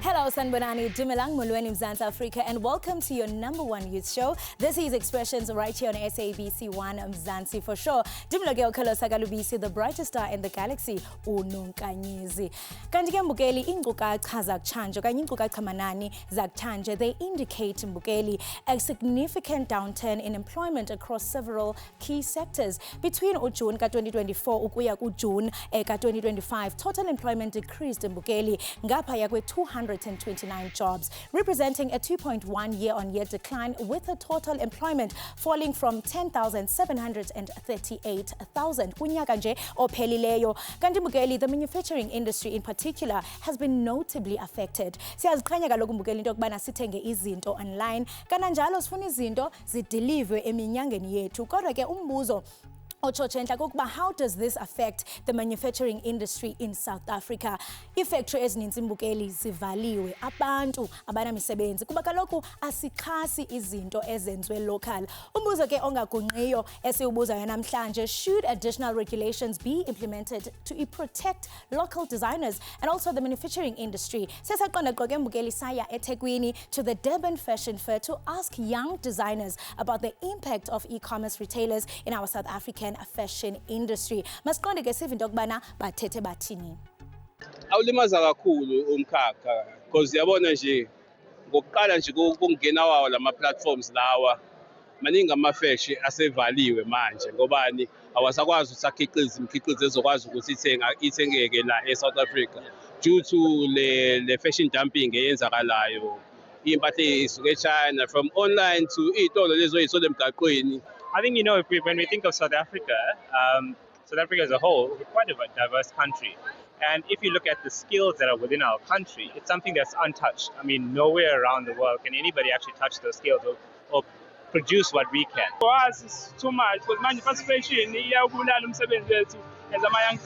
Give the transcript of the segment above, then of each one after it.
Hello, Sanbonani, Dumelang Mulweni Mzansi Africa, and welcome to your #1 youth show. This is Expressions right here on SABC 1 Mzansi for sure. Dumloge okhala sakalubisi, the brightest star in the galaxy, uNonkanyezi. Kanti ke Mbukeli, inkcukacha zakutshanje okanye inkcukacha manani zakutshanje, they indicate Mbukeli a significant downturn in employment across several key sectors. Between June ka-2024 ukuya ku-June ka-2025, total employment decreased in Mbukeli ngaphaya kwe-229 jobs, representing a 2.1 year-on-year decline, with a total employment falling from 10,738,000 kunyaka nje ophelileyo. Kanti Mbukeli, the manufacturing industry in particular has been notably affected. Siyaziqhenya kaloku Mbukeli into yokubana sithenge izinto online, kananjalo sifuna izinto zidilivwe eminyangeni yethu. Kodwa ke umbuzo how does this affect the manufacturing industry in South Africa? Ifactory ezininzi Mbukeli zivaliwe, abantu abanamisebenzi kuba kaloku asixhasi izinto ezenziwe local. Umbuzo ke ongagunqiyo esiwubuzayo namhlanje, should additional regulations be implemented to protect local designers and also the manufacturing industry? Sesaqonda qoke Mbukeli saya eThekwini to the Durban Fashion Fair to ask young designers about the impact of e-commerce retailers in our South African fashion industry. Masiqonde ke sive into yokubana bathethe bathini. Awulimaza kakhulu umkhakha because yabona nje ngokuqala nje kungena wawo lama platforms lawa maningi amafeshi asevaliwe manje ngobani awasakwazi usakhiqiza imikhiqizo ezokwazi ukuthi ithengeke la eSouth Africa due to le fashion dumping eyenzakalayo. Impahla isuke eChina from online to itolo lezo ey'sola emgaqweni. I think, when we think of South Africa as a whole, we're quite a diverse country. And if you look at the skills that are within our country, it's something that's untouched. I mean, nowhere around the world can anybody actually touch those skills or produce what we can. For us, it's too much, because fast fashion, as young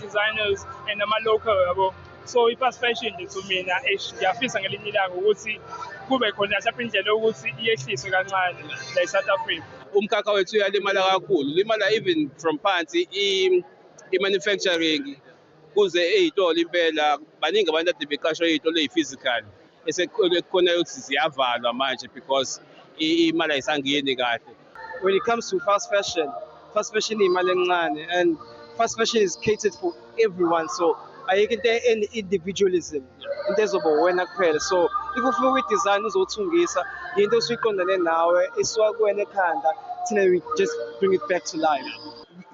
designers and local. So fast fashion to me ngiyafisa ngelinye ilanga ukuthi kube khona mhlawumbe indlela ukuthi iyehliswe kancane la eSouth Africa. Umkhakha wethu uyalimala kakhulu, limala even from phansi i-manufacturing kuze ey'tolo impela baningi abantu ade beqashwa ey'tolo eyi-physical esekukhona ukuthi ziyavalwa manje because imali ayisangeni kahle. When it comes to fast fashion iyimali encane, and fast fashion is catered for everyone, so ayikho into individualism into ezoba kuphela. So if ufuna ukuyidesign uzothungisa into osuyiqondane nawe isuka kuwena ekhanda, thina we just bring it back to life.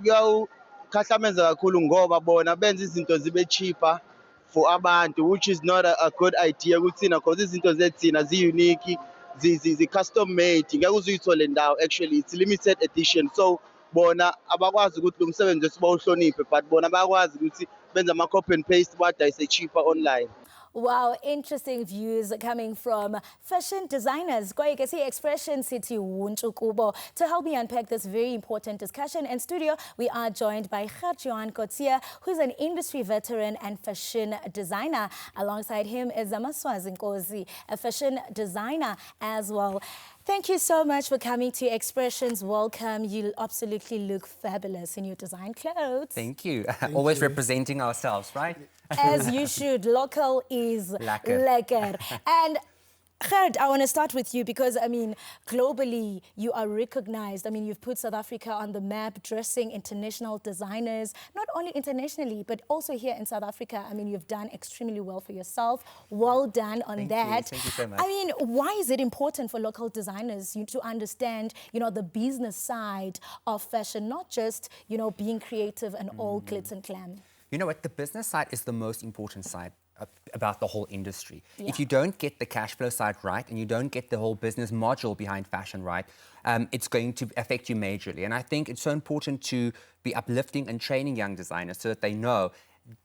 Kuyawukhahlameza kakhulu ngoba bona benza izinto zibe cheaper for abantu, which is not a good idea kuthina, because izinto zethina zi-unique, zi-custom made, ngeke uzuyithole ndawo. Actually it's limited edition, so bona abakwazi ukuthi lo msebenzi esibawuhloniphe, but bona bayakwazi ukuthi benza ama-copy and paste badayise cheaper online. Wow, interesting views coming from fashion designers. Kwayeke see Expression City Wunchu Kubo. To help me unpack this very important discussion in studio, we are joined by Khatjoan Kotia, who's an industry veteran and fashion designer. Alongside him is Zamaswazi Nkosi, a fashion designer as well. Thank you so much for coming to Expressions. Welcome. You absolutely look fabulous in your design clothes. Thank you. Always representing ourselves, right? As you should. Local is lekker. And Gert, I want to start with you because, globally, you are recognized. You've put South Africa on the map, dressing international designers, not only internationally, but also here in South Africa. You've done extremely well for yourself. Well done on that. Thank you so much. Why is it important for local designers to understand, the business side of fashion, not just, being creative and all glitz and glam? You know what? The business side is the most important side about the whole industry. Yeah. If you don't get the cash flow side right and you don't get the whole business module behind fashion right, it's going to affect you majorly. And I think it's so important to be uplifting and training young designers so that they know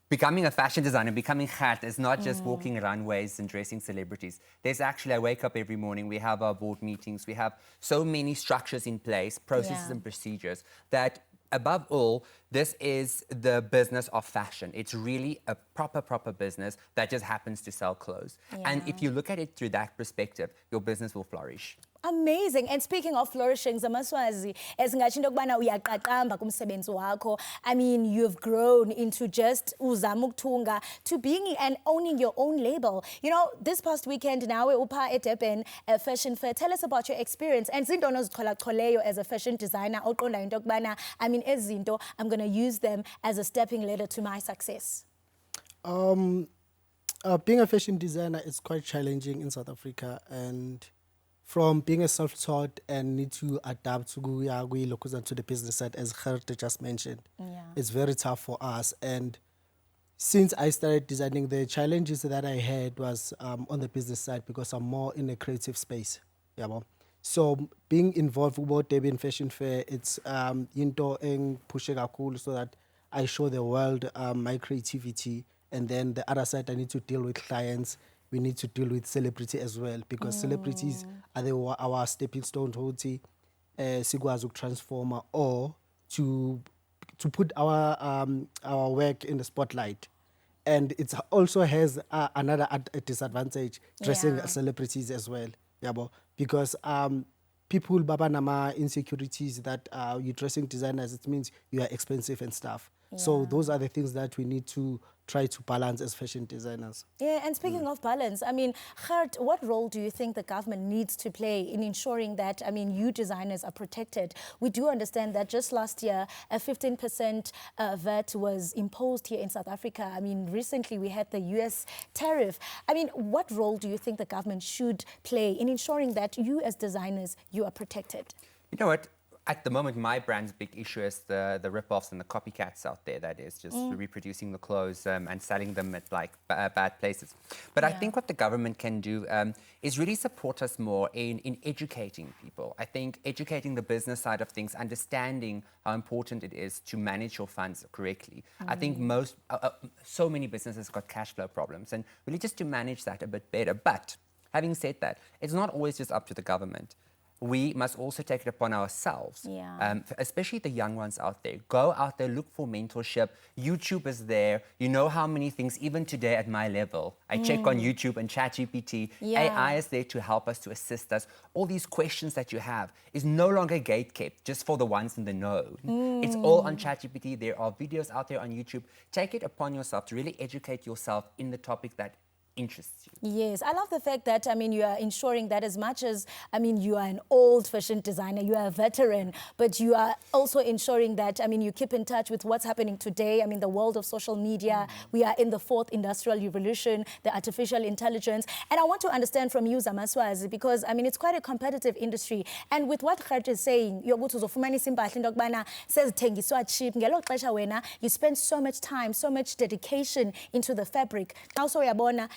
becoming a fashion designer, becoming Gert is not just walking runways and dressing celebrities. There's actually, I wake up every morning, we have our board meetings, we have so many structures in place, processes and procedures that above all, this is the business of fashion. It's really a proper business that just happens to sell clothes. Yeah. And if you look at it through that perspective, your business will flourish. Amazing. And speaking of flourishing, Zamaswazi, esingatsho into yokubana uyaqaqamba kumsebenzi wakho. I mean, you've grown into just uzama ukuthunga to being and owning your own label. You know, this past weekend nawe upha eDurban Fashion Fair. Tell us about your experience. And zinto onozixholaxholeyo as a fashion designer, oqondayo into yokubana, I mean, ezinto, I'm going to use them as a stepping ladder to my success. Being a fashion designer is quite challenging in South Africa, and from being a self-taught and need to adapt to the business side, as Gerda just mentioned, it's very tough for us. And since I started designing, the challenges that I had was on the business side because I'm more in a creative space. So being involved with Durban Fashion Fair, it's into pushing a cool so that I show the world my creativity. And then the other side, I need to deal with clients. We need to deal with celebrity as well, because celebrities are our stepping stone to Sigwazu transformer, or to put our work in the spotlight. And it also has another disadvantage, dressing celebrities as well. Because people baba nama insecurities that you're dressing designers, it means you are expensive and stuff. So those are the things that we need to try to balance as fashion designers. Yeah, and speaking of balance, I mean, Gert, what role do you think the government needs to play in ensuring that, I mean, you designers are protected? We do understand that just last year, a 15% VAT was imposed here in South Africa. I mean, recently we had the US tariff. I mean, what role do you think the government should play in ensuring that you as designers, you are protected? You know what? At the moment, my brand's big issue is the rip-offs and the copycats out there, that is, just reproducing the clothes and selling them at like bad places. But I think what the government can do is really support us more in educating people. I think educating the business side of things, understanding how important it is to manage your funds correctly. I think so many businesses got cash flow problems, and really just to manage that a bit better. But having said that, it's not always just up to the government. We must also take it upon ourselves, especially the young ones out there. Go out there, look for mentorship. YouTube is there. You know how many things, even today at my level, I check on YouTube and ChatGPT. AI is there to help us, to assist us. All these questions that you have is no longer gate-kept just for the ones in the know. It's all on ChatGPT. There are videos out there on YouTube. Take it upon yourself to really educate yourself in the topic that interests you. Yes, I love the fact that, I mean, you are ensuring that as much as, I mean, you are an old fashion designer, you are a veteran, but you are also ensuring that, I mean, you keep in touch with what's happening today. I mean, the world of social media, we are in the 4th industrial revolution, the artificial intelligence. And I want to understand from you, Zamaswazi, because, I mean, it's quite a competitive industry. And with what Gert is saying, you spend so much time, so much dedication into the fabric. Also,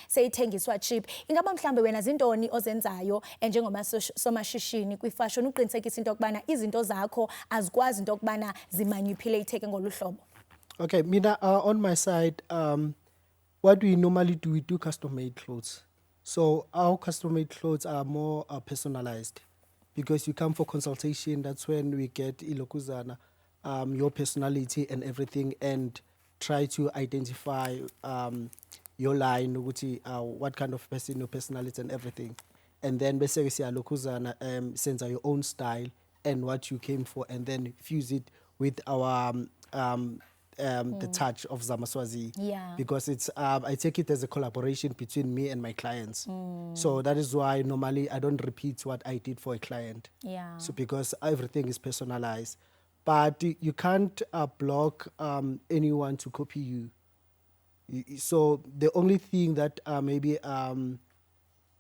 seyithengiswa cheap. Ingaba mhlambe wena zintoni ozenzayo njengomashishini kwifashion uqinisekisa into yokubana izinto zakho azikwazi into yokubana zimanipulatheke ngolu hlobo? Okay, Mina, on my side, what we normally do, we do custom-made clothes. So our custom-made clothes are more personalized, because you come for consultation. That's when we get ilokuzana, your personality and everything, and try to identify your line, what kind of person, your personality and everything. And then basically sends your own style and what you came for, and then fuse it with our the touch of Zamaswazi. Because it's I take it as a collaboration between me and my clients. So that is why normally I don't repeat what I did for a client. So because everything is personalized. But you can't block anyone to copy you. So the only thing that maybe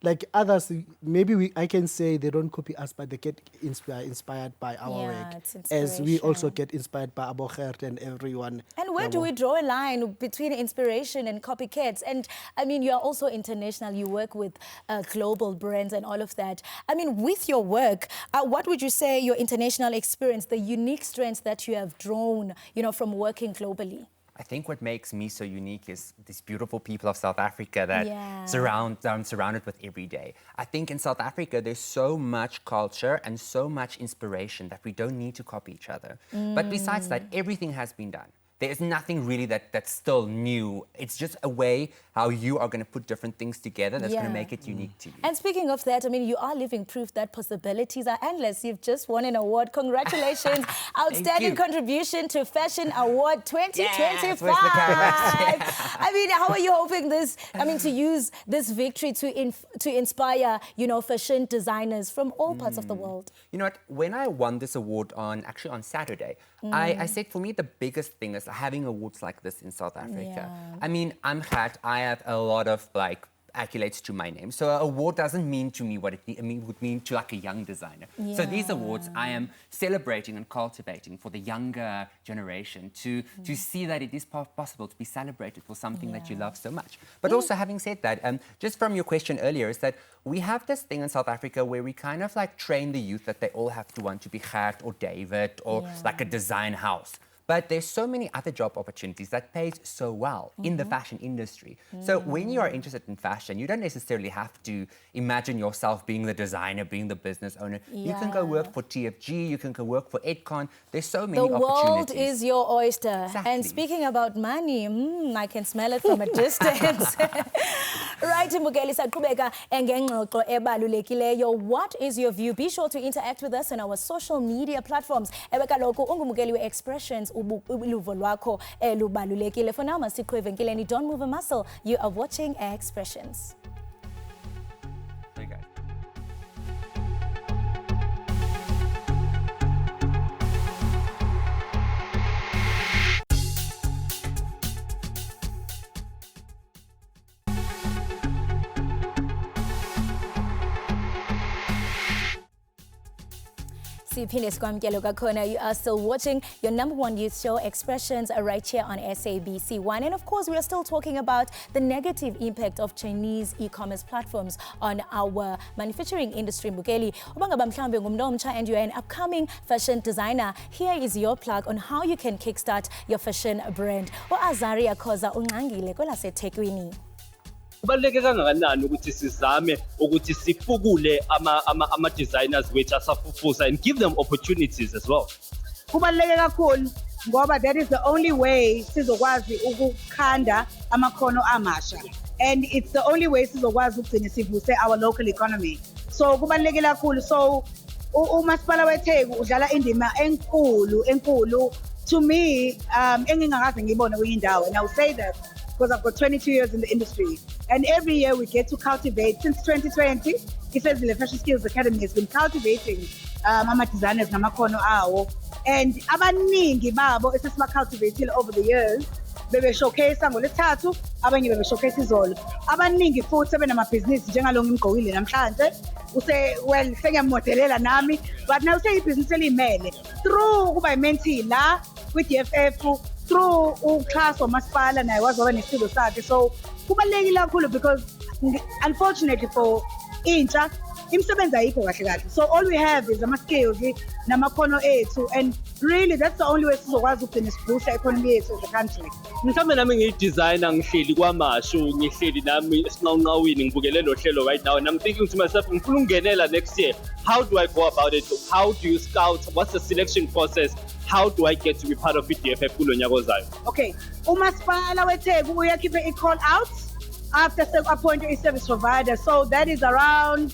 like others, maybe I can say they don't copy us, but they get inspired by our work, as we also get inspired by Abo Gert and everyone. And where do we draw a line between inspiration and copycats? And I mean, you are also international. You work with global brands and all of that. I mean, with your work, what would you say your international experience, the unique strengths that you have drawn, you know, from working globally? I think what makes me so unique is these beautiful people of South Africa that I'm surrounded with every day. I think in South Africa, there's so much culture and so much inspiration that we don't need to copy each other. But besides that, everything has been done. There's nothing really that's still new. It's just a way how you are going to put different things together that's going to make it unique to you. And speaking of that, I mean, you are living proof that possibilities are endless. You've just won an award. Congratulations. Outstanding contribution to Fashion Award 2025. Yes, I mean, how are you hoping to use this victory to inspire, fashion designers from all parts of the world? You know what? When I won this award on Saturday, I said for me the biggest thing is having awards like this in South Africa. Yeah. I mean, I'm glad I have a lot of accolades to my name. So an award doesn't mean to me what it would mean to a young designer. So these awards I am celebrating and cultivating for the younger generation to see that it is possible to be celebrated for something that you love so much. But also having said that, just from your question earlier, is that we have this thing in South Africa where we kind of train the youth that they all have to want to be Gert or David or like a design house. But there's so many other job opportunities that pays so well in the fashion industry. So when you are interested in fashion, you don't necessarily have to imagine yourself being the designer, being the business owner. You can go work for TFG, you can go work for Edcon. There's so many opportunities. The world is your oyster. Exactly. And speaking about money, I can smell it from a distance. Right, Mbukeli Sakubeka engengxoxo ebalulekileyo. What is your view? Be sure to interact with us on our social media platforms. Ebekaloku ungumukeli we-expressions uluvo lwakho lubalulekile. For now, Masikho Evenkileni, don't move a muscle. You are watching Expressions. You are still watching your #1 youth show, Expressions, right here on SABC 1. And of course, we are still talking about the negative impact of Chinese e-commerce platforms on our manufacturing industry. Mbukeli, and you are an upcoming fashion designer. Here is your plug on how you can kickstart your fashion brand. Azaria Koza ungangile kwelaseThekwini. Kubaluleke kangakanani ukuthi sizame ukuthi sifukule ama designers wethu asafufusa and give them opportunities as well. Kubaluleke kakhulu ngoba that is the only way sizokwazi ukukhanda amakhono amasha, and it's the only way sizokwazi ukugcina sivuse our local economy. So kubaluleke kakhulu. So umasipala weTheku udlala indima enkulu to me engingakaze ngibone kuyindawo, and I'll say that because I've got 22 years in the industry. And every year we get to cultivate. Since 2020, the Fashion Skills Academy has been cultivating ama-designers namakhono awo. And abaningi babo esesiba-cultivatile over the years, bebe-showcase ngoLwesithathu, abanye bebe-showcase izolo. Abaningi futhi sebenamabhizinisi njengalo ngimgqokile namhlanje. Well, sengiyamodelela nami, but now seyibhizinisi eliyimele. Through ukuba i-mentee la kwi-DFF, through uxhaso wamasipala naye waze waba nesitulo sakhe. So kubalulekile kakhulu because unfortunately for intsha imisebenzi ayikho kahle kahle. So all we have is ama-skills namakhono ethu, and really that's the only way sizokwazi ukugcina siboost economy yethu as a country. Mhlawumbe nami ngiyi-designer ngihleli kwamashu, ngihleli nami esinqawunqawini ngibukele lo hlelo right now, and I'm thinking to myself, ngifuna ukungenela next year. How do I go about it? How do you scout? What's the selection process? How do I get to be part of DFF kulo nyaka ozayo? Okay, umasipala weTheku uyakhipha i-call out after appointing a service provider. So that is around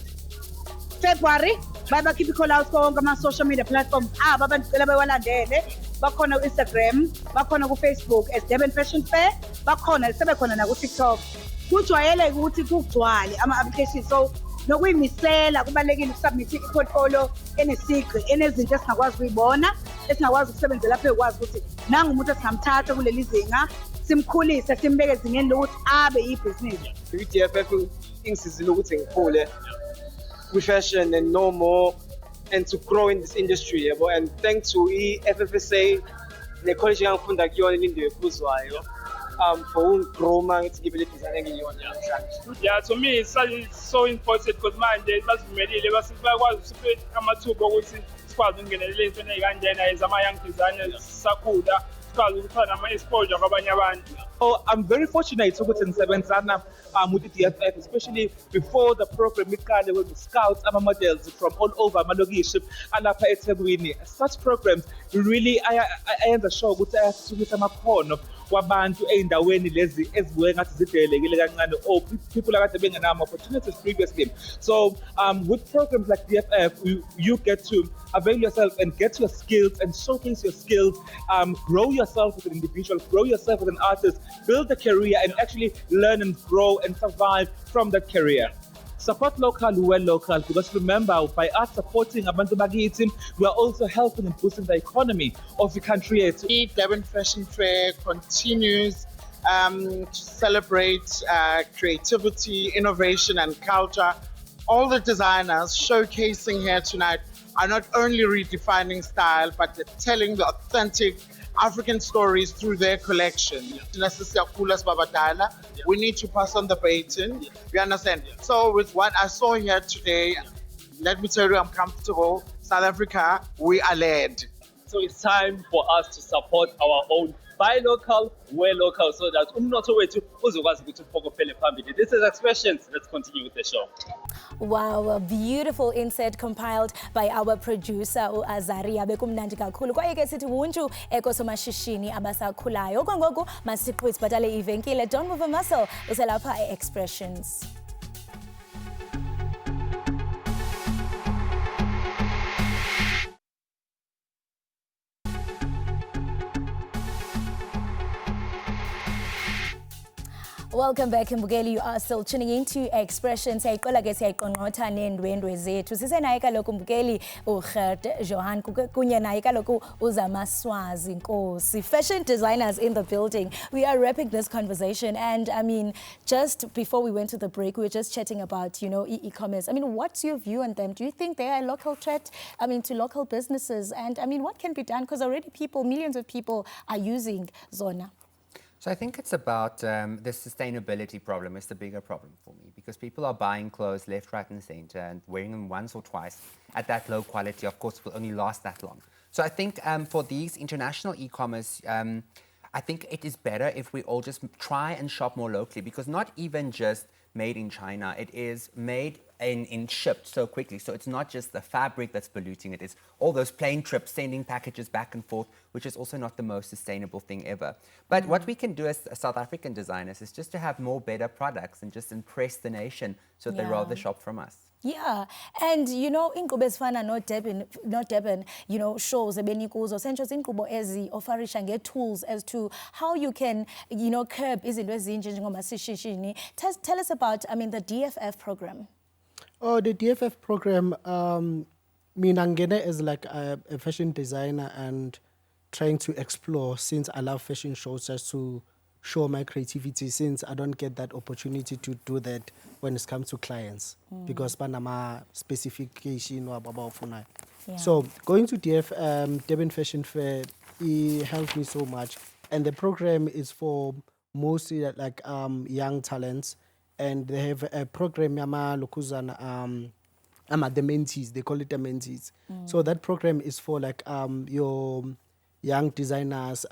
February. Bayakhipha i-call out konke ama-social media platforms abantu cela bewalandele. Bakhona ku-Instagram, bakhona ku-Facebook as Durban Fashion Fair, sebekhona na ku-TikTok. Kujwayeleke ukuthi kugcwale ama-applications. So nokuyimisela kubalulekile ukusubmit i-portfolio enesigqi, enezinto esingakwazi ukuyibona, esingakwazi ukusebenzela lapho ekwazi ukuthi nangumuntu esingamthatha kuleli zinga, simkhulise, simbeke ezingeni lokuthi abe yibhizinisi. I-DFF ingisizile ukuthi ngikhule kwi-fashion and know more and to grow in this industry, yabo. And thanks to i-FFSA ne-college engangifunda kuyona into ephuzwayo for ungigroma ngithi ngibe le design engiyona namhlanje. Yeah, to me it's so important because manje basivumelile bayakwazi usiphe amathuba ukuthi sikwazi ukungenelela into ezikanjena as ama-young designers sakhula. sikwazi ukuthola ama-exposure kwabanye abantu. So I'm very fortunate ukuthi ngisebenzana with the DFF, especially before the program iqale, when we scout ama-models from all over amalokishi alapha eThekwini. Such programs really ayenza sure ukuthi ayathuthukisa amakhono wabantu ey'ndaweni lezi ezibuye ngathi zidelekile kancane, or people akade bengenawo opportunities previously. So with programs like DFF, you get to avail yourself and get your skills and showcase your skills, grow yourself as an individual, grow yourself as an artist, build a career, and actually learn and grow and survive from that career. Support local, well local, because remember, by us supporting Abantu Bagitim, we are also helping and boosting the economy of the country. The Durban Fashion Fair continues to celebrate creativity, innovation, and culture. All the designers showcasing here tonight are not only redefining style, but telling the authentic African stories through their collection. We need to pass on the baton. You understand? So with what I saw here today, let me tell you, I'm comfortable. South Africa, we are led. So it's time for us to support our own, buy local, wear local, so that umnotho wethu uzokwazi ukuthi uphokopele phambili. This is Expressions. Let's continue with the show. Wow, a beautiful insert compiled by our producer uAzaria bekumnandi kakhulu. Kwaye ke sithi wunju ekosomashishini abasakhulayo. Okwangoku masiqhwithe bhatale ivenkile. Don't move a muscle. Uselapha Expressions. Welcome back, Mbugeli. You are still tuning into Expressions. Siyayiqola ke siyayiqonqotha neendwendwe zethu. Sisenaye kaloku Mbugeli uGert Johan kunye naye kaloku uZamaswazi Nkosi. Fashion designers in the building. We are wrapping this conversation, and I mean, just before we went to the break, we were just chatting about, you know, e-commerce. I mean, what's your view on them? Do you think they are a local threat, I mean, to local businesses? And I mean, what can be done? Because already millions of people are using Zona. So I think it's about the sustainability problem is the bigger problem for me, because people are buying clothes left, right, and center and wearing them once or twice at that low quality. Of course, it will only last that long. So I think for these international e-commerce, I think it is better if we all just try and shop more locally, because not even just made in China, it is made and shipped so quickly. So it's not just the fabric that's polluting it, it's all those plane trips, sending packages back and forth, which is also not the most sustainable thing ever. But what we can do as South African designers is just to have more better products and just impress the nation so they rather shop from us. Yeah, and you know, inkqubo ezifana no Durban, you know, shows ebenikuzo sentsho inkqubo ezi offerisha nge-tools as to how you can, you know, curb izinto ezinje njengomasishishini. Tell us about, I mean, the DFF program. Oh, the DFF program, mina ngene as like a fashion designer and trying to explore, since I love fashion shows, just to show my creativity, since I don't get that opportunity to do that when it comes to clients, because banama specification or baba. So going to Durban Fashion Fair, it helped me so much, and the program is for mostly like young talents, and they have a program yama lokuzana the mentees, they call it the mentees. So that program is for like your young designers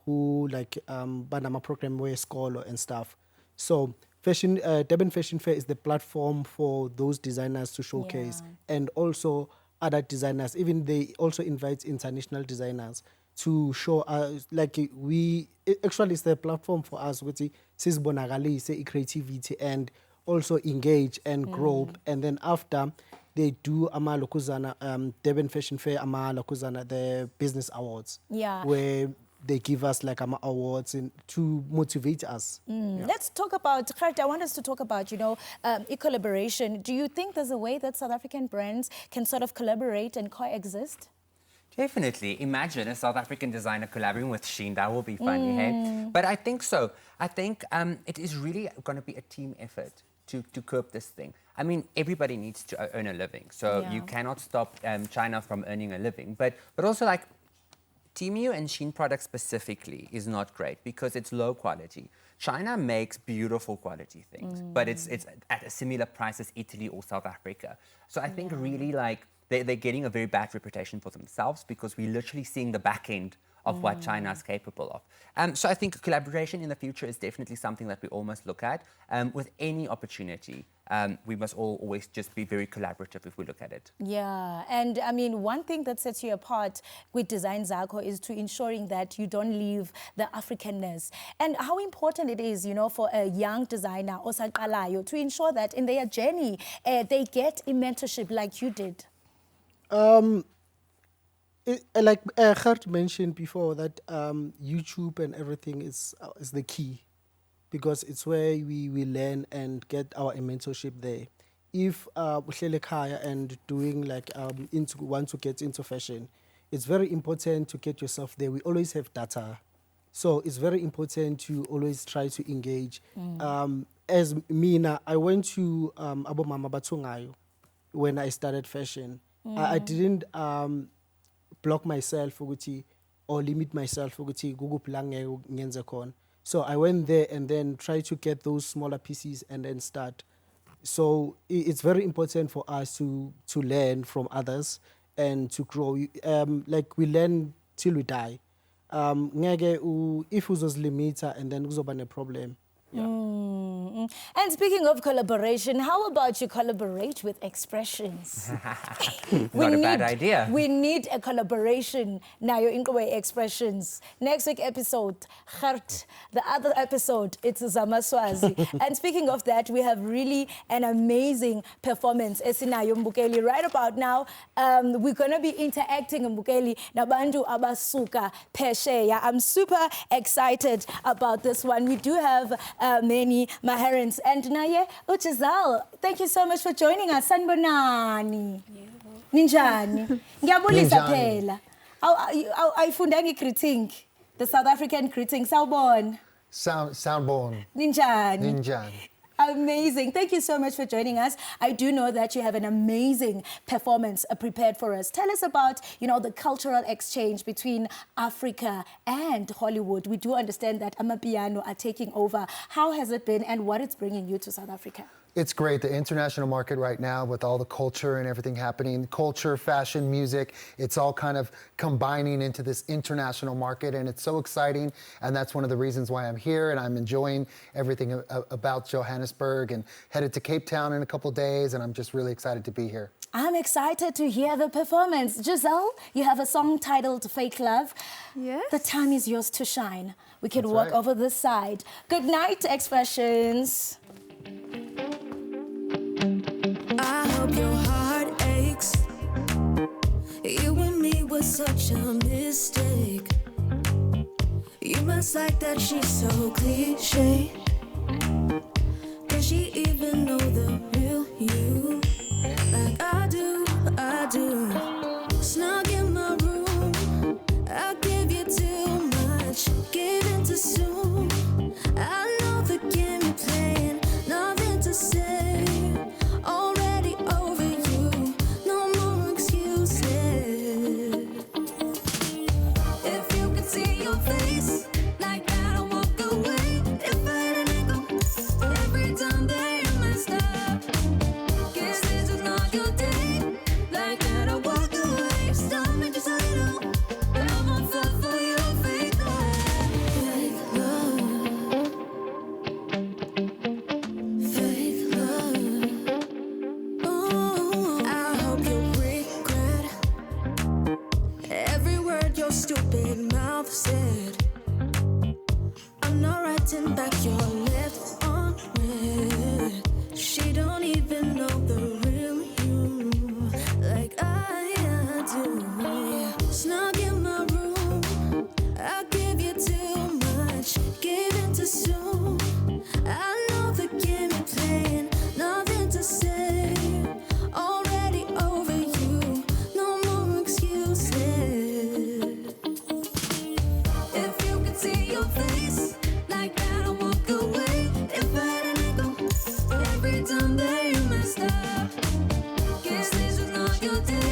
who like banama program where scholar and stuff. So Durban Fashion Fair is the platform for those designers to showcase, and also other designers. Even they also invite international designers to show like actually it's the platform for us with the creativity and also engage and grow. And then after they do Durban Fashion Fair the business awards, where they give us like awards to motivate us. Let's talk about, Gert, I want us to talk about, you know, collaboration. Do you think there's a way that South African brands can sort of collaborate and coexist? Definitely. Imagine a South African designer collaborating with Shein. That will be funny, hey? But I think so. I think it is really going to be a team effort to curb this thing. I mean, everybody needs to earn a living. So you cannot stop China from earning a living. But also, like, Temu and Shein products specifically is not great because it's low quality. China makes beautiful quality things, but it's at a similar price as Italy or South Africa. So I think really, like, they're getting a very bad reputation for themselves, because we're literally seeing the back end of what China is capable of. So I think collaboration in the future is definitely something that we all must look at. With any opportunity, we must always just be very collaborative if we look at it. Yeah, and I mean, one thing that sets you apart with Design Zakho is to ensuring that you don't leave the Africanness. And how important it is, you know, for a young designer, osaqalayo, to ensure that in their journey, they get a mentorship like you did. Like Gert mentioned before, that YouTube and everything is the key, because it's where we learn and get our mentorship there. If uhlele ekhaya and doing like want to get into fashion, it's very important to get yourself there. We always have data, so it's very important to always try to engage. As Mina, I went to Abomama Batungayo when I started fashion. I didn't block myself or limit myself so I went there and then tried to get those smaller pieces and then start. So it's very important for us to learn from others and to grow. Like we learn till we die. If uzos limiter and then kuzoba a problem. Yeah. And speaking of collaboration, how about you collaborate with Expressions? Not a bad idea. We need a collaboration. Now you're in Expressions. Next week episode, Gert. The other episode, it's Zamaswazi. And speaking of that, we have really an amazing performance. Esinayo Mbukeli. Right about now, we're going to be interacting Mbukeli Nabandu Abasuka Pesheya. I'm super excited about this one. We do have many Maherans. And Naye Uchizal, thank you so much for joining us. Sanbonani. Ninjani. Ngiyabulisa phela. Ayifunda nge-greeting. The South African greeting. Sawubona. Soundborn. Ninjani. Amazing. Thank you so much for joining us. I do know that you have an amazing performance prepared for us. Tell us about, you know, the cultural exchange between Africa and Hollywood. We do understand that Amapiano are taking over. How has it been and what it's bringing you to South Africa? It's great. The international market right now, with all the culture and everything happening, culture, fashion, music, it's all kind of combining into this international market, and it's so exciting. And that's one of the reasons why I'm here, and I'm enjoying everything about Johannesburg, and headed to Cape Town in a couple of days, and I'm just really excited to be here. I'm excited to hear the performance. Giselle, you have a song titled Fake Love. Yes. The time is yours to shine. We can walk over this side. Good night, Expressions. I hope your heart aches. You and me was such a mistake. You must like that she's so cliche. Does she even know the real you? Like I do. Snug in my room, I give you too much, give in too soon. I know the game you're playing, nothing to say. Already over you, no more excuses. If you could see your face like that, I'll walk away. If I had an echo every time that you messed up, guess this is not your day. Like that, I'll walk away. Stop me just a little. I won't fall for you, fake love. Fake love. Oh, I hope you regret every word your stupid mouth said. I'm not writing back your lips on red. She don't even know the real you like I do. Snug in my room, I give you too much, give in too soon. I know the game you're playing, nothing to say. Already over you, no more excuses. If you could see your face like that, I'll walk away. If I had an echo every time that you messed up, guess this was not your day.